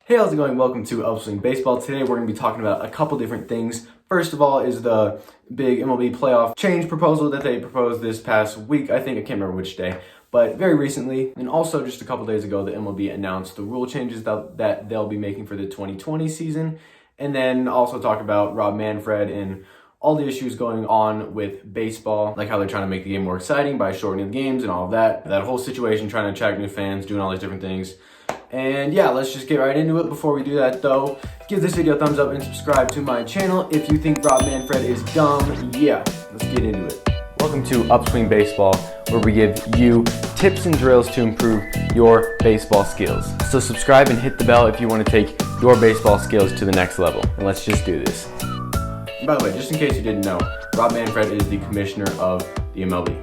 Hey, how's it going? Welcome to Upswing Baseball. Today we're going to be talking about a couple different things. First of all is the big MLB playoff change proposal that they proposed this past week. I can't remember which day, but very recently. And also just a couple days ago, the MLB announced the rule changes that they'll be making for the 2020 season. And then also talk about Rob Manfred and all the issues going on with baseball, like how they're trying to make the game more exciting by shortening the games and all of that. That whole situation, trying to attract new fans, doing all these different things. And yeah, let's just get right into it. Before we do that though, give this video a thumbs up and subscribe to my channel if you think Rob Manfred is dumb. Yeah, let's get into it. Welcome to Upswing Baseball, where we give you tips and drills to improve your baseball skills. So subscribe and hit the bell if you want to take your baseball skills to the next level. And let's just do this. By the way, just in case you didn't know, Rob Manfred is the commissioner of the MLB.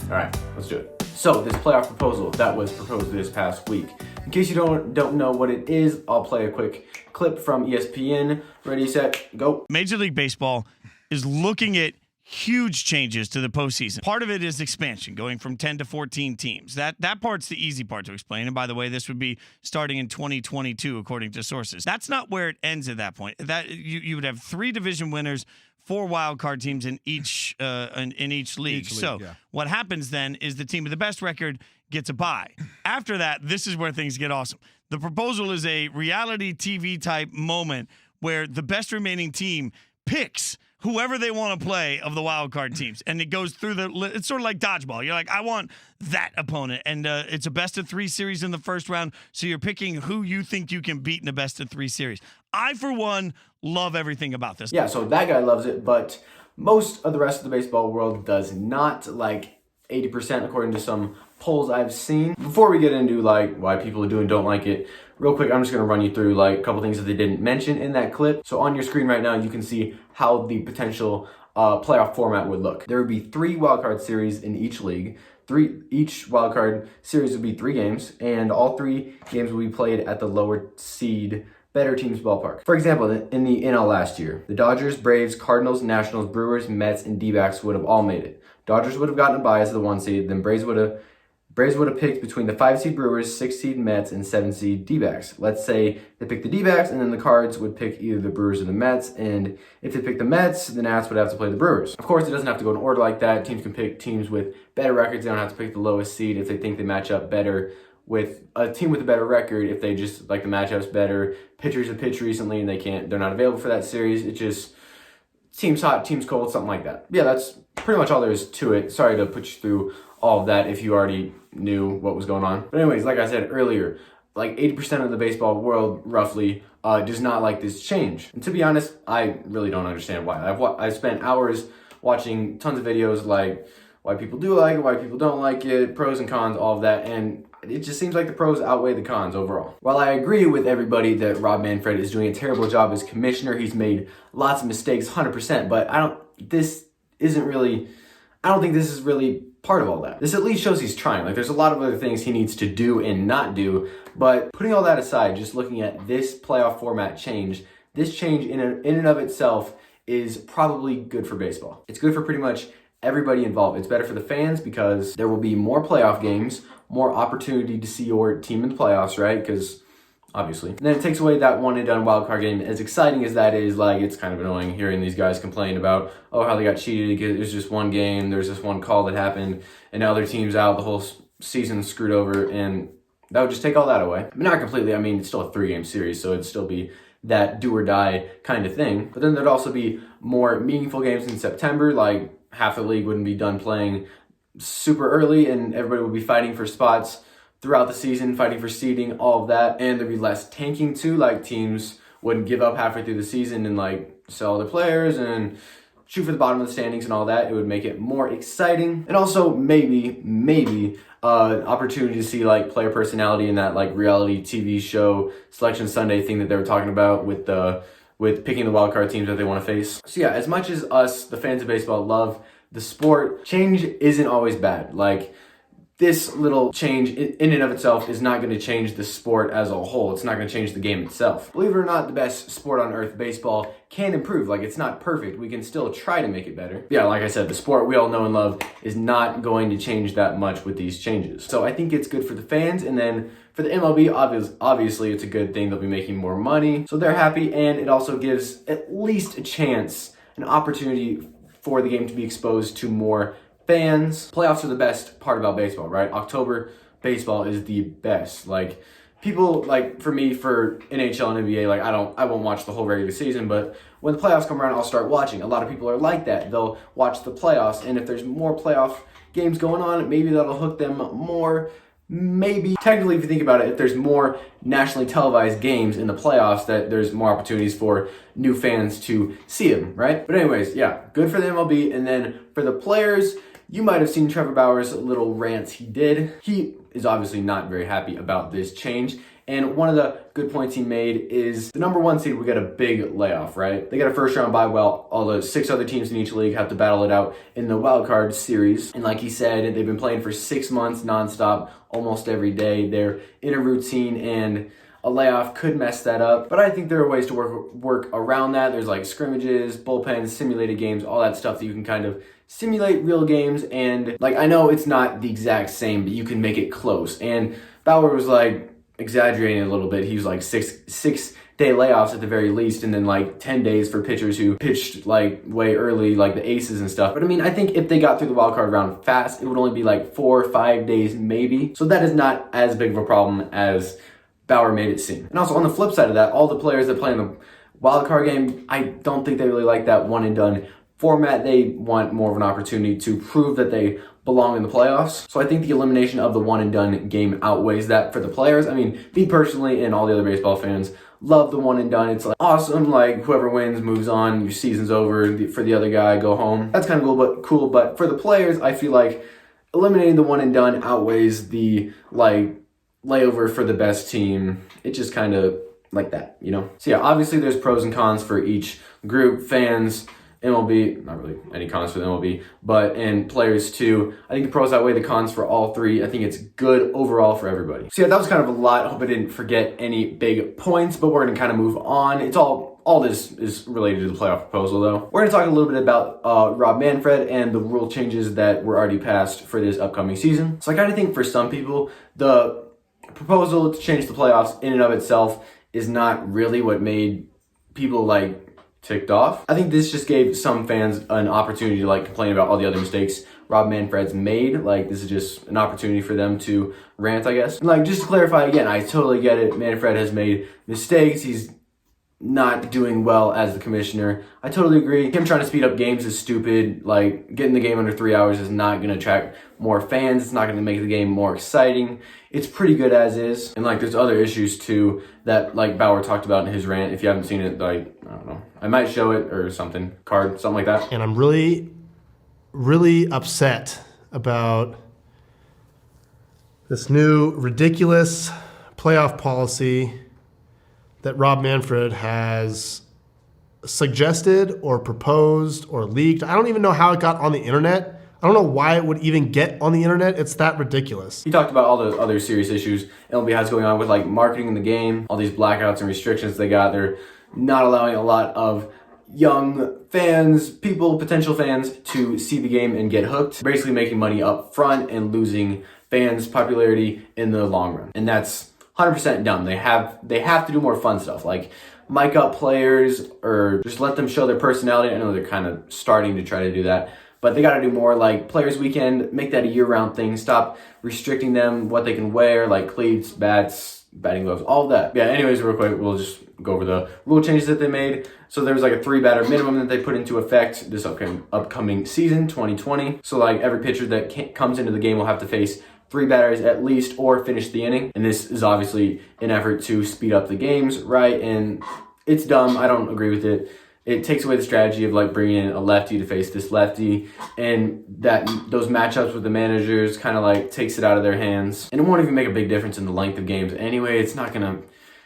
All right, let's do it. So this playoff proposal that was proposed this past week. In case you don't know what it is, I'll play a quick clip from ESPN. Ready, set, go. Major League Baseball is looking at huge changes to the postseason. Part of it is expansion, going from 10 to 14 teams. That part's the easy part to explain. And by the way, this would be starting in 2022, according to sources. That's not where it ends at that point. That you would have 3 division winners, 4 wild card teams in each league. So what happens then is the team with the best record gets a bye. After that, this is where things get awesome. The proposal is a reality TV type moment where the best remaining team picks whoever they want to play of the wild card teams. And it goes through it's sort of like dodgeball. You're like, I want that opponent. And it's a best of 3 series in the first round. So you're picking who you think you can beat in a best of 3 series. I, for one, love everything about this. Yeah, so that guy loves it, but most of the rest of the baseball world does not, like 80% according to some polls I've seen. Before we get into like why people do and don't like it, real quick, I'm just gonna run you through like a couple things that they didn't mention in that clip. So on your screen right now, you can see how the potential playoff format would look. There would be 3 wildcard series in each league. Each wildcard series would be 3 games, and all 3 games will be played at the lower seed better teams ballpark. For example, in the NL last year, the Dodgers, Braves, Cardinals, Nationals, Brewers, Mets, and D-backs would have all made it. Dodgers would have gotten a bye as the 1 seed, then Braves would have picked between the 5 seed Brewers, 6 seed Mets, and 7 seed D-backs. Let's say they picked the D-backs, and then the Cards would pick either the Brewers or the Mets, and if they pick the Mets, the Nats would have to play the Brewers. Of course, it doesn't have to go in order like that. Teams can pick teams with better records. They don't have to pick the lowest seed if they think they match up better with a team with a better record. If they just like the matchups better, pitchers have pitched recently and they're not available for that series. It just teams hot, teams cold, something like that. Yeah, that's pretty much all there is to it. Sorry to put you through all of that if you already knew what was going on. But anyways, like I said earlier, like 80% of the baseball world roughly does not like this change. And to be honest, I really don't understand why. I've spent hours watching tons of videos like why people do like it, why people don't like it, pros and cons, all of that, and it just seems like the pros outweigh the cons overall. While I agree with everybody that Rob Manfred is doing a terrible job as commissioner, he's made lots of mistakes, 100%, but I don't think this is really part of all that. This at least shows he's trying. Like, there's a lot of other things he needs to do and not do, but putting all that aside, just looking at this playoff format change, this change in and of itself is probably good for baseball. It's good for pretty much everybody involved. It's better for the fans because there will be more playoff games, more opportunity to see your team in the playoffs, right? Because obviously. And then it takes away that one and done wildcard game. As exciting as that is, like, it's kind of annoying hearing these guys complain about, oh, how they got cheated. It was just one game. There's this one call that happened, and now their team's out. The whole season's screwed over, and that would just take all that away. I mean, not completely. I mean, it's still a 3-game series, so it'd still be that do or die kind of thing. But then there'd also be more meaningful games in September. Like, half the league wouldn't be done playing super early, and everybody would be fighting for spots throughout the season, fighting for seeding, all of that. And there'd be less tanking too. Like, teams wouldn't give up halfway through the season and like sell their players and shoot for the bottom of the standings and all that. It would make it more exciting. And also maybe opportunity to see like player personality in that like reality TV show Selection Sunday thing that they were talking about with picking the wildcard teams that they want to face. So yeah, as much as us, the fans of baseball, love the sport, change isn't always bad. Like, this little change in and of itself is not going to change the sport as a whole. It's not going to change the game itself. Believe it or not, the best sport on earth, baseball, can improve. Like, it's not perfect. We can still try to make it better. Yeah, like I said, the sport we all know and love is not going to change that much with these changes. So I think it's good for the fans. And then for the MLB, obviously it's a good thing. They'll be making more money. So they're happy. And it also gives at least a chance, an opportunity for the game to be exposed to more fans. Playoffs are the best part about baseball, right? October baseball is the best. Like, people, like, for me, for NHL and NBA, like, I won't watch the whole regular season, but when the playoffs come around, I'll start watching. A lot of people are like that. They'll watch the playoffs, and if there's more playoff games going on, maybe that'll hook them more. Maybe, technically, if you think about it, if there's more nationally televised games in the playoffs, that there's more opportunities for new fans to see them, right? But anyways, yeah, good for the MLB. And then for the players, you might have seen Trevor Bauer's little rants he did. He is obviously not very happy about this change. And one of the good points he made is the number 1 seed will get a big layoff, right? They got a first round bye while all the 6 other teams in each league have to battle it out in the wild card series. And like he said, they've been playing for 6 months nonstop, almost every day. They're in a routine, and a layoff could mess that up. But I think there are ways to work around that. There's like scrimmages, bullpens, simulated games, all that stuff that you can kind of simulate real games. And like, I know it's not the exact same, but you can make it close. And Bauer was like exaggerating a little bit. He was like six day layoffs at the very least, and then like 10 days for pitchers who pitched like way early, like the aces and stuff. But I mean, I think if they got through the wild card round fast, it would only be like 4 or 5 days maybe. So that is not as big of a problem as Bauer made it seem. And also on the flip side of that, all the players that play in the wild card game, I don't think they really like that one and done format. They want more of an opportunity to prove that they belong in the playoffs. So I think the elimination of the one and done game outweighs that for the players. I mean, me personally and all the other baseball fans love the one and done. It's like awesome. Like, whoever wins moves on. Your season's over. For the other guy, go home. That's kind of cool. But for the players, I feel like eliminating the one and done outweighs the like layover for the best team. It just kind of like that, you know? So yeah, obviously there's pros and cons for each group. Fans, MLB, not really any cons for the MLB, but and players too. I think the pros outweigh the cons for all three. I think it's good overall for everybody. So yeah, that was kind of a lot. I hope I didn't forget any big points, but we're gonna kind of move on. It's all this is related to the playoff proposal though. We're gonna talk a little bit about Rob Manfred and the rule changes that were already passed for this upcoming season. So I kind of think for some people, the proposal to change the playoffs in and of itself is not really what made people like ticked off. I think this just gave some fans an opportunity to like complain about all the other mistakes Rob Manfred's made. Like, this is just an opportunity for them to rant, I guess. And like, just to clarify again, I totally get it. Manfred has made mistakes. He's not doing well as the commissioner. I totally agree. Him trying to speed up games is stupid. Like, getting the game under 3 hours is not going to attract more fans. It's not going to make the game more exciting. It's pretty good as is. And like, there's other issues too that like Bauer talked about in his rant. If you haven't seen it, like, I don't know, I might show it or something, card, something like that. And I'm really, really upset about this new ridiculous playoff policy that Rob Manfred has suggested or proposed or leaked. I don't even know how it got on the internet. I don't know why it would even get on the internet. It's that ridiculous. He talked about all the other serious issues MLB has going on with like marketing in the game, all these blackouts and restrictions they got. They're not allowing a lot of young fans, potential fans, to see the game and get hooked. Basically making money up front and losing fans' popularity in the long run. And that's 100% dumb. They have to do more fun stuff, like mic up players or just let them show their personality. I know they're kind of starting to try to do that, but they got to do more, like Players Weekend, make that a year-round thing. Stop restricting them, what they can wear, like cleats, bats, batting gloves, all of that. Yeah, anyways, real quick, we'll just go over the rule changes that they made. So there was like a 3-batter minimum that they put into effect this upcoming season, 2020. So like every pitcher that comes into the game will have to face 3 batters at least or finish the inning. And this is obviously an effort to speed up the games, right? And it's dumb. I don't agree with it. It takes away the strategy of like bringing in a lefty to face this lefty, and that those matchups with the managers kind of like takes it out of their hands. And it won't even make a big difference in the length of games anyway. It's not gonna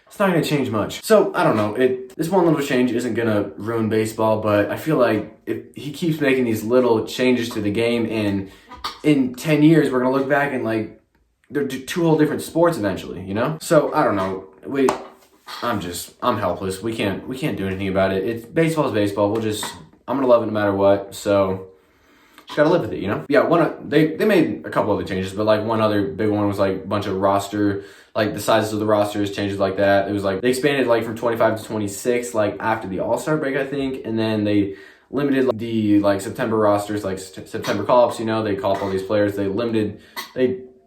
it's not going to change much. So, I don't know. This one little change isn't going to ruin baseball, but I feel like if he keeps making these little changes to the game, and in 10 years, we're going to look back and, like, they're two whole different sports eventually, you know? So, I don't know. I'm helpless. We can't do anything about it. Baseball's baseball. I'm going to love it no matter what. So, just gotta live with it, you know? Yeah, they made a couple other changes, but like one other big one was like a bunch of roster, like the sizes of the rosters, changes like that. It was like they expanded like from 25 to 26 like after the All-Star break, I think, and then they limited like, the like September rosters, like September call-ups, you know, they call up all these players. They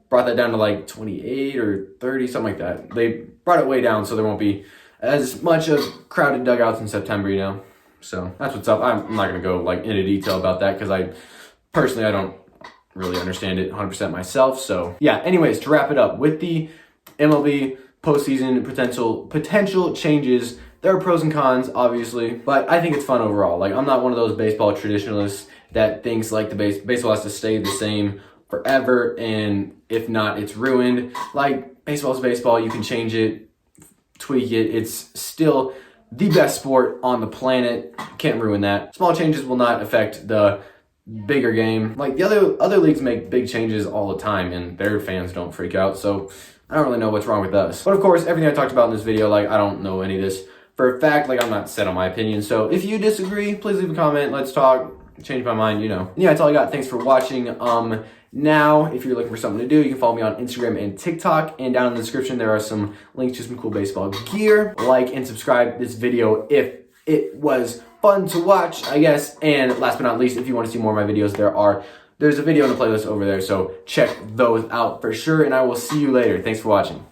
brought that down to like 28 or 30, something like that. They brought it way down so there won't be as much of crowded dugouts in September, you know? So that's what's up. I'm not gonna go like into detail about that because I don't really understand it 100% myself. So yeah, anyways, to wrap it up, with the MLB postseason potential changes, there are pros and cons, obviously, but I think it's fun overall. Like, I'm not one of those baseball traditionalists that thinks like the baseball has to stay the same forever, and if not, it's ruined. Like, baseball is baseball. You can change it, tweak it. It's still the best sport on the planet. Can't ruin that. Small changes will not affect the bigger game. Like, the other leagues make big changes all the time and their fans don't freak out, so I don't really know what's wrong with us. But of course, everything I talked about in this video, like, I don't know any of this for a fact. Like, I'm not set on my opinion, so if you disagree, please leave a comment. Let's talk. Change my mind, you know. Yeah, that's all I got. Thanks for watching. Now, if you're looking for something to do, you can follow me on Instagram and TikTok, and down in the description there are some links to some cool baseball gear. Like and subscribe this video if it was fun to watch, I guess. And last but not least, if you want to see more of my videos, there's a video in the playlist over there, so check those out for sure, and I will see you later. Thanks for watching.